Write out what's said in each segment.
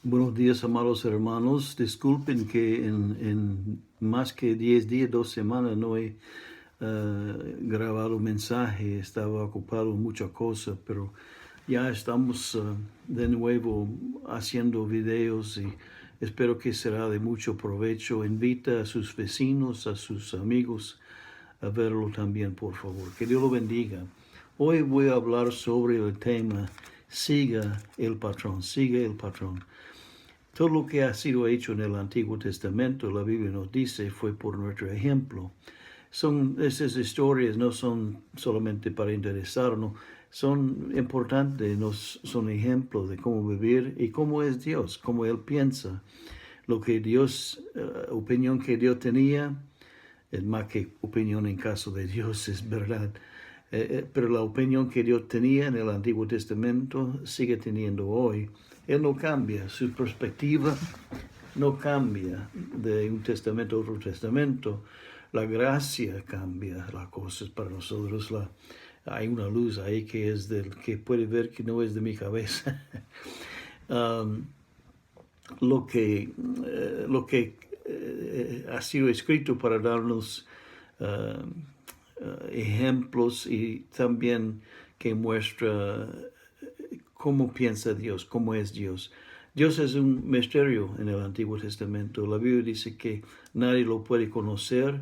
Buenos días, amados hermanos. Disculpen que en más que 10 días, 2 semanas no he grabado mensaje. Estaba ocupado en muchas cosas, pero ya estamos de nuevo haciendo videos y espero que será de mucho provecho. Invita a sus vecinos, a sus amigos a verlo también, por favor. Que Dios lo bendiga. Hoy voy a hablar sobre el tema siga el patrón, sigue el patrón. Todo lo que ha sido hecho en el Antiguo Testamento, la Biblia nos dice, fue por nuestro ejemplo. Esas historias no son solamente para interesarnos, son importantes, son ejemplos de cómo vivir y cómo es Dios, cómo Él piensa. Lo que Dios, opinión que Dios tenía, es más que opinión en caso de Dios, es verdad. Pero la opinión que Dios tenía en el Antiguo Testamento sigue teniendo hoy. Él no cambia, su perspectiva no cambia de un testamento a otro testamento. La gracia cambia las cosas para nosotros. Hay una luz ahí que es del que puede ver que no es de mi cabeza. Lo que ha sido escrito para darnos ejemplos y también que muestra cómo piensa Dios, cómo es Dios. Dios es un misterio en el Antiguo Testamento. La Biblia dice que nadie lo puede conocer,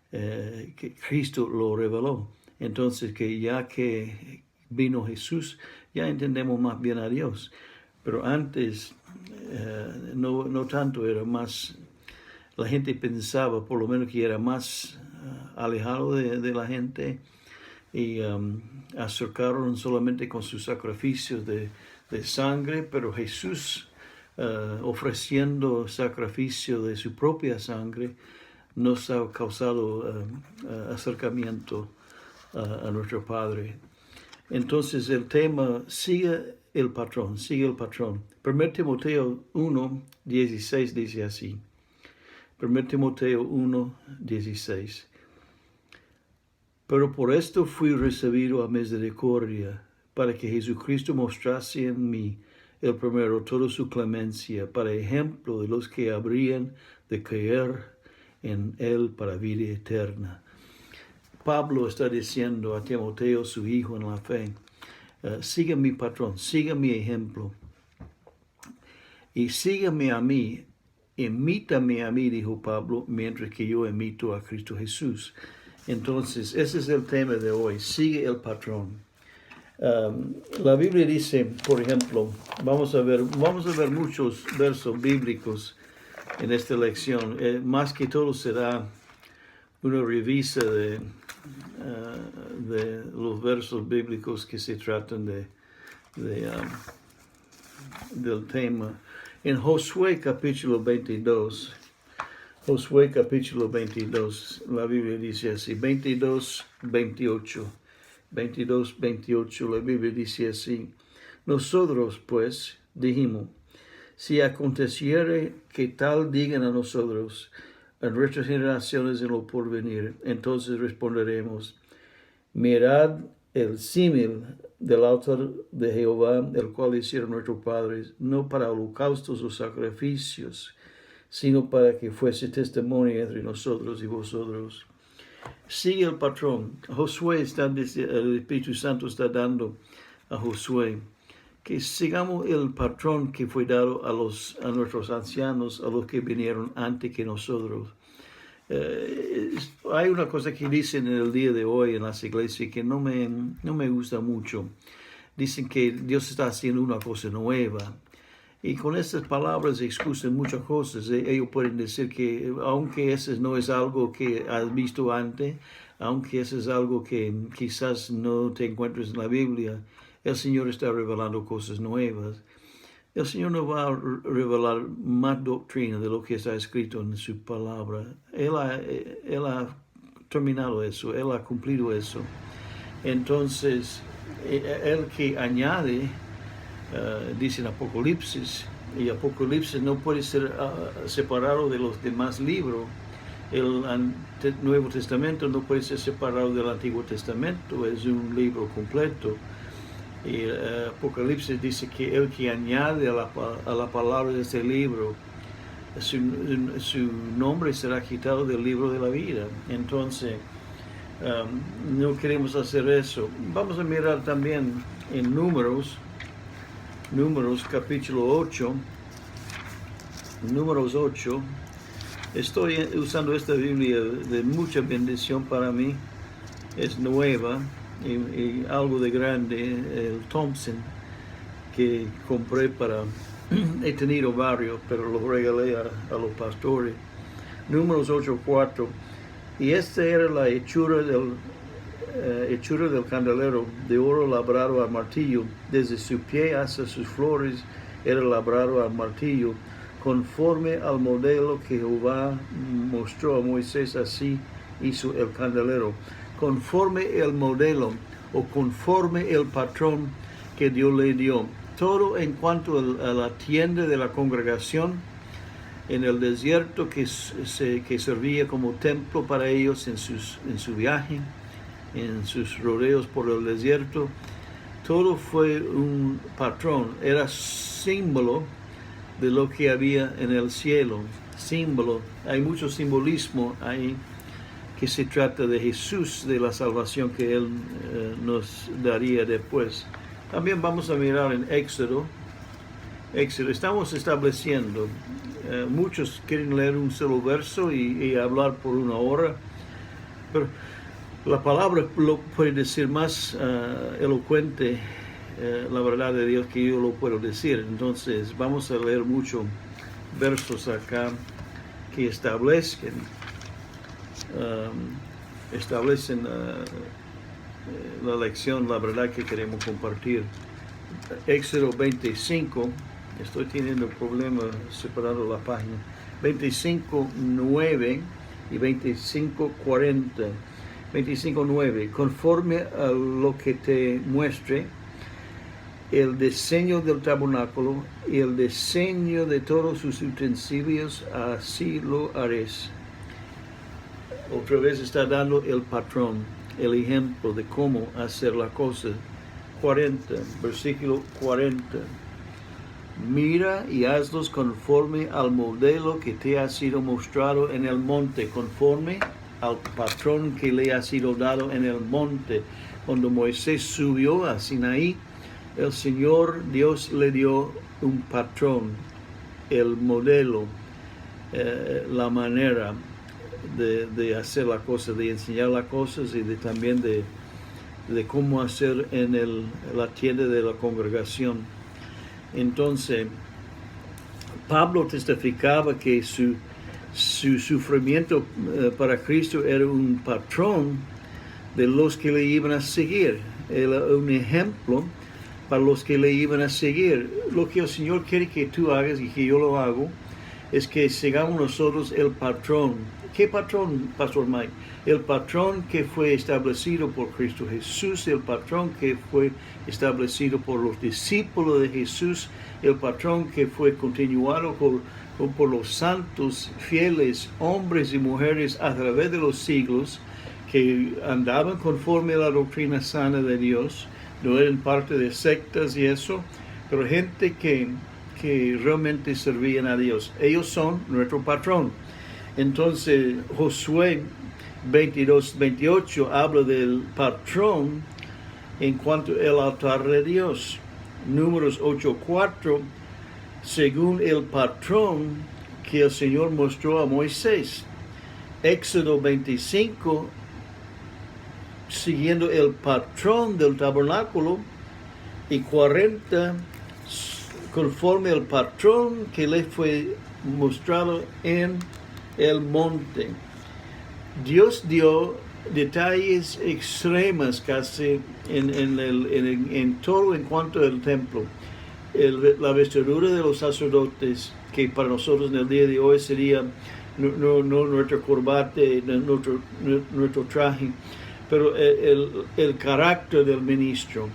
que Cristo lo reveló. Entonces, que ya que vino Jesús, ya entendemos más bien a Dios. Pero antes, no tanto, era más, la gente pensaba por lo menos que era más alejado de la gente y acercaron solamente con sus sacrificios de sangre, pero Jesús ofreciendo sacrificio de su propia sangre nos ha causado acercamiento a nuestro Padre. Entonces el tema, sigue el patrón, sigue el patrón. 1 Timoteo 1, 16 dice así. 1 Timoteo 1, 16. Pero por esto fui recibido a misericordia, para que Jesucristo mostrase en mí el primero toda su clemencia, para ejemplo de los que habrían de creer en Él para vida eterna. Pablo está diciendo a Timoteo, su hijo en la fe, siga mi patrón, siga mi ejemplo, y sígame a mí, imítame a mí, dijo Pablo, mientras que yo imito a Cristo Jesús. Entonces, ese es el tema de hoy, sigue el patrón. La Biblia dice, por ejemplo, vamos a ver muchos versos bíblicos en esta lección. Más que todo será una revisa de los versos bíblicos que se tratan del tema. En Josué capítulo 22, Josué capítulo 22, la Biblia dice así, 22, 28, la Biblia dice así, nosotros pues dijimos, si aconteciere que tal digan a nosotros, a nuestras generaciones en lo porvenir, entonces responderemos, mirad el símil del altar de Jehová, el cual hicieron nuestros padres, no para holocaustos o sacrificios, sino para que fuese testimonio entre nosotros y vosotros. Sigue el patrón. Josué el Espíritu Santo está dando a Josué que sigamos el patrón que fue dado a nuestros ancianos, a los que vinieron antes que nosotros. Hay una cosa que dicen en el día de hoy en las iglesias que no me gusta mucho. Dicen que Dios está haciendo una cosa nueva. Y con estas palabras excusan muchas cosas. Ellos pueden decir que aunque eso no es algo que has visto antes, aunque eso es algo que quizás no te encuentres en la Biblia, el Señor está revelando cosas nuevas. El Señor no va a revelar más doctrina de lo que está escrito en su palabra. Él ha terminado eso, Él ha cumplido eso. Entonces, el que añade, dice en Apocalipsis, y Apocalipsis no puede ser separado de los demás libros. El Nuevo Testamento no puede ser separado del Antiguo Testamento, es un libro completo. Y Apocalipsis dice que el que añade a la palabra de este libro, su nombre será quitado del libro de la vida. Entonces, no queremos hacer eso. Vamos a mirar también en Números capítulo 8. Números 8. Estoy usando esta Biblia de mucha bendición para mí. Es nueva y algo de grande, el Thompson, que compré para... he tenido varios, pero los regalé a los pastores. Números 8:4. Y esta era la hechura del candelero, de oro labrado al martillo, desde su pie hasta sus flores era labrado al martillo, conforme al modelo que Jehová mostró a Moisés, así hizo el candelero. Conforme el modelo o conforme el patrón que Dios le dio. Todo en cuanto a la tienda de la congregación en el desierto que servía como templo para ellos en su viaje, en sus rodeos por el desierto. Todo fue un patrón, era símbolo de lo que había en el cielo. Símbolo, hay mucho simbolismo ahí que se trata de Jesús, de la salvación que Él nos daría después. También vamos a mirar en Éxodo. Estamos estableciendo, muchos quieren leer un solo verso y hablar por una hora, pero la palabra lo puede decir más elocuente, la verdad de Dios, que yo lo puedo decir. Entonces vamos a leer muchos versos acá que establecen la lección, la verdad que queremos compartir. Éxodo 25, estoy teniendo problemas separando la página, 25:9 y 25:40. 25:9, conforme a lo que te muestre el diseño del tabernáculo y el diseño de todos sus utensilios, así lo haréis. Otra vez está dando el patrón, el ejemplo de cómo hacer la cosa. 40, versículo 40. Mira y hazlos conforme al modelo que te ha sido mostrado en el monte, conforme al patrón que le ha sido dado en el monte. Cuando Moisés subió a Sinaí, el Señor Dios le dio un patrón, el modelo, la manera de hacer la cosa, de enseñar las cosas y también de cómo hacer en la tienda de la congregación. Entonces, Pablo testificaba que su sufrimiento para Cristo era un patrón de los que le iban a seguir. Era un ejemplo para los que le iban a seguir. Lo que el Señor quiere que tú hagas y que yo lo hago es que sigamos nosotros el patrón. ¿Qué patrón, Pastor Mike? El patrón que fue establecido por Cristo Jesús, el patrón que fue establecido por los discípulos de Jesús, el patrón que fue continuado por los santos, fieles, hombres y mujeres a través de los siglos, que andaban conforme a la doctrina sana de Dios, no eran parte de sectas y eso, pero gente que realmente servían a Dios. Ellos son nuestro patrón. Entonces, Josué 22:28 habla del patrón en cuanto al altar de Dios. Números 8:4, según el patrón que el Señor mostró a Moisés. Éxodo 25, siguiendo el patrón del tabernáculo. Y 40, conforme al patrón que le fue mostrado en el monte. Dios dio detalles extremos casi en todo en cuanto al templo. La vestidura de los sacerdotes, que para nosotros en el día de hoy sería no nuestro corbate, nuestro traje, pero el carácter del ministro.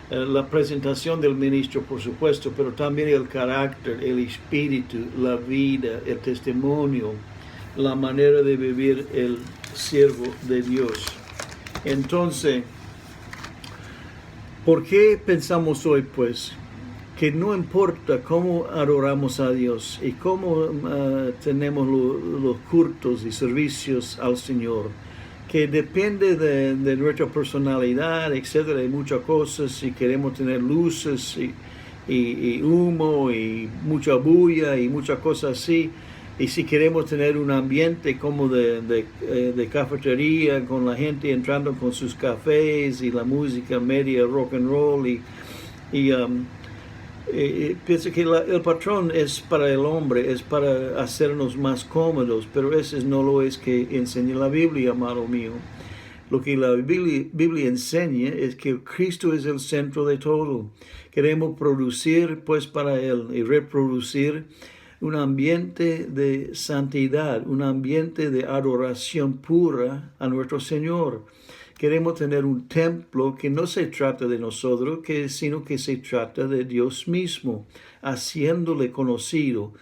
La presentación del ministro, por supuesto, pero también el carácter, el espíritu, la vida, el testimonio, la manera de vivir el siervo de Dios. Entonces, ¿Por qué pensamos hoy, pues, que no importa cómo adoramos a Dios y cómo tenemos los cultos y servicios al Señor, que depende de nuestra personalidad, etcétera, y muchas cosas, si queremos tener luces y humo y mucha bulla y muchas cosas así, y si queremos tener un ambiente como de cafetería, con la gente entrando con sus cafés y la música media rock and roll y pienso que el patrón es para el hombre, es para hacernos más cómodos, pero eso no lo es que enseña la Biblia, amado mío. Lo que la Biblia enseña es que Cristo es el centro de todo. Queremos producir pues para Él y reproducir un ambiente de santidad, un ambiente de adoración pura a nuestro Señor. Queremos tener un templo que no se trata de nosotros, sino que se trata de Dios mismo, haciéndole conocido.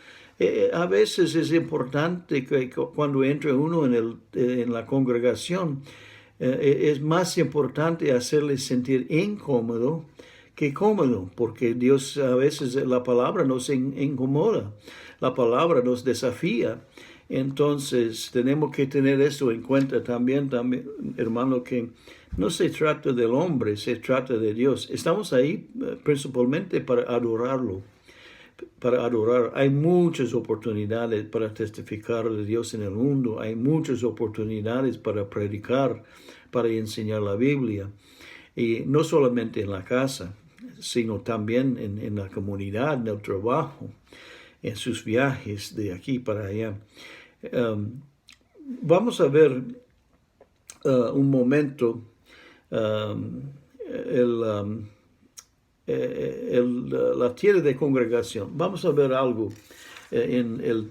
A veces es importante que cuando entra uno en la congregación, es más importante hacerle sentir incómodo que cómodo, porque Dios a veces la palabra nos incomoda, la palabra nos desafía. Entonces tenemos que tener eso en cuenta también, hermano, que no se trata del hombre, se trata de Dios. Estamos ahí principalmente para adorarlo, para adorar. Hay muchas oportunidades para testificar de Dios en el mundo, hay muchas oportunidades para predicar, para enseñar la Biblia, y no solamente en la casa, sino también en la comunidad, en el trabajo, en sus viajes de aquí para allá. Vamos a ver un momento la tienda de congregación. Vamos a ver algo en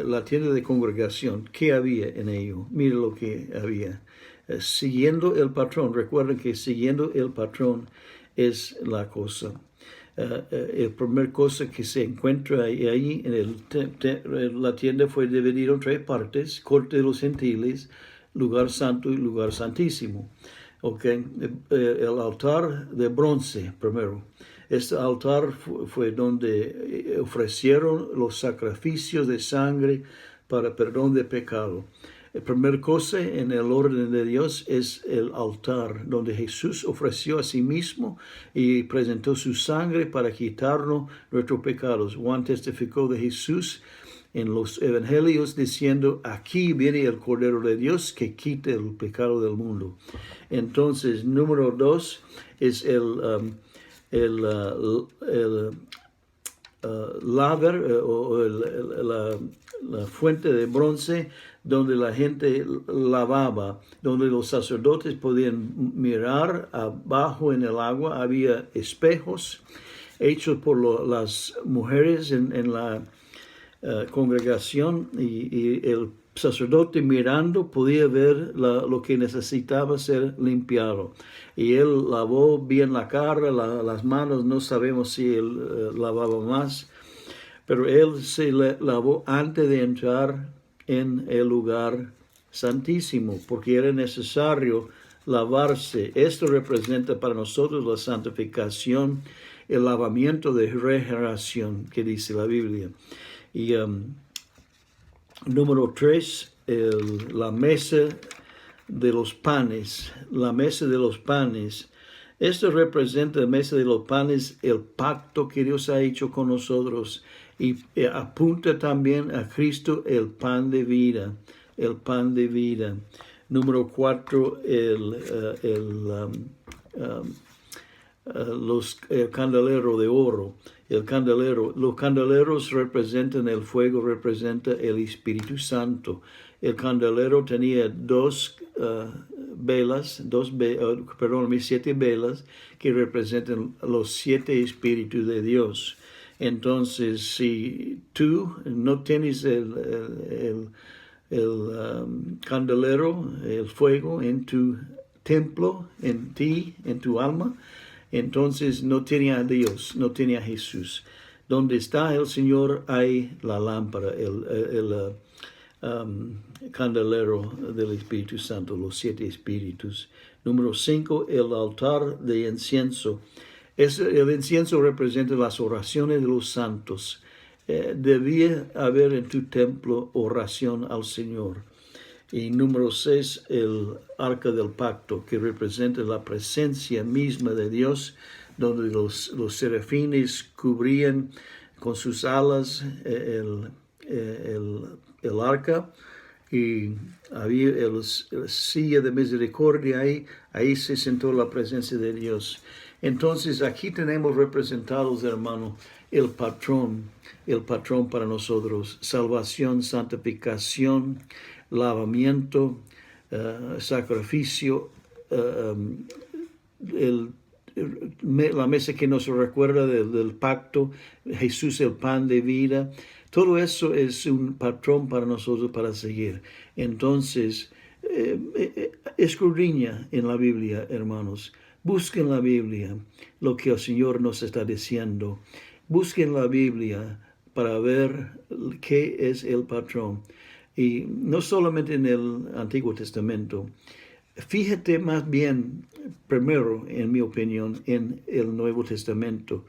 la tienda de congregación. ¿Qué había en ello? Mire lo que había. Siguiendo el patrón. Recuerden que siguiendo el patrón es la cosa. La primera cosa que se encuentra ahí en la tienda fue dividida en 3 partes: corte de los gentiles, lugar santo y lugar santísimo. Okay. El altar de bronce primero. Este altar fue donde ofrecieron los sacrificios de sangre para perdón de pecado. La primera cosa en el orden de Dios es el altar, donde Jesús ofreció a sí mismo y presentó su sangre para quitarnos nuestros pecados. Juan testificó de Jesús en los evangelios diciendo: aquí viene el Cordero de Dios que quita el pecado del mundo. Entonces, número 2 es laver o la fuente de bronce donde la gente lavaba, donde los sacerdotes podían mirar abajo en el agua. Había espejos hechos por las mujeres en la congregación, y el sacerdote mirando podía ver lo que necesitaba ser limpiado. Y él lavó bien la cara, las manos. No sabemos si él lavaba más, pero él se lavó antes de entrar en el lugar santísimo, porque era necesario lavarse. Esto representa para nosotros la santificación, el lavamiento de regeneración que dice la Biblia. Y número 3, la mesa de los panes. La mesa de los panes. Esto representa la mesa de los panes, el pacto que Dios ha hecho con nosotros, y apunta también a Cristo, el pan de vida. El pan de vida. Número 4, el candelero de oro. El candelero, los candeleros representan el fuego, representa el Espíritu Santo. El candelero tenía 7 velas que representan los 7 espíritus de Dios. Entonces, si tú no tienes el candelero, el fuego en tu templo, en ti, en tu alma, entonces no tenía a Dios, no tenía a Jesús. Donde está el Señor hay la lámpara, candelero del Espíritu Santo, los 7 espíritus. Número 5, el altar de incienso. El incienso representa las oraciones de los santos. Debía haber en tu templo oración al Señor. Y número 6, el arca del pacto, que representa la presencia misma de Dios, donde los serafines cubrían con sus alas el arca, y había el silla de misericordia ahí se sentó la presencia de Dios. Entonces aquí tenemos representados, hermano, el patrón para nosotros: salvación, santificación, lavamiento, sacrificio, la mesa que nos recuerda del pacto, Jesús el pan de vida. Todo eso es un patrón para nosotros para seguir. Entonces, escudriña en la Biblia, hermanos. Busquen la Biblia lo que el Señor nos está diciendo. Busquen la Biblia para ver qué es el patrón. Y no solamente en el Antiguo Testamento. Fíjate más bien, primero, en mi opinión, en el Nuevo Testamento.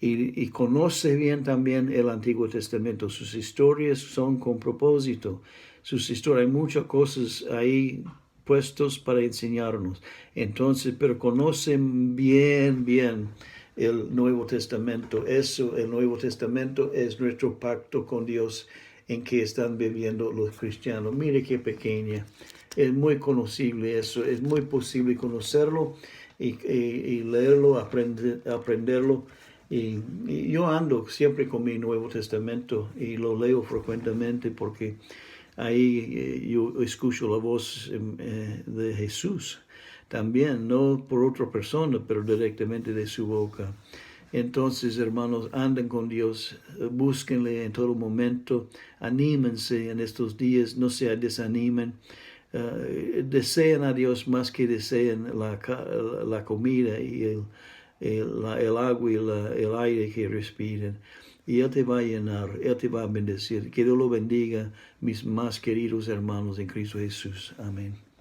Y conoce bien también el Antiguo Testamento. Sus historias son con propósito. Sus historias, hay muchas cosas ahí puestos para enseñarnos. Entonces, pero conocen bien el Nuevo Testamento. El Nuevo Testamento es nuestro pacto con Dios en que están viviendo los cristianos. Mire qué pequeña. Es muy conocible eso. Es muy posible conocerlo y leerlo, aprenderlo. Y yo ando siempre con mi Nuevo Testamento y lo leo frecuentemente porque ahí yo escucho la voz de Jesús también, no por otra persona, pero directamente de su boca. Entonces, hermanos, anden con Dios, búsquenle en todo momento, anímense en estos días, no se desanimen. Desean a Dios más que desean la comida y el agua y el aire que respiran. Y Él te va a llenar, Él te va a bendecir. Que Dios lo bendiga, mis más queridos hermanos en Cristo Jesús. Amén.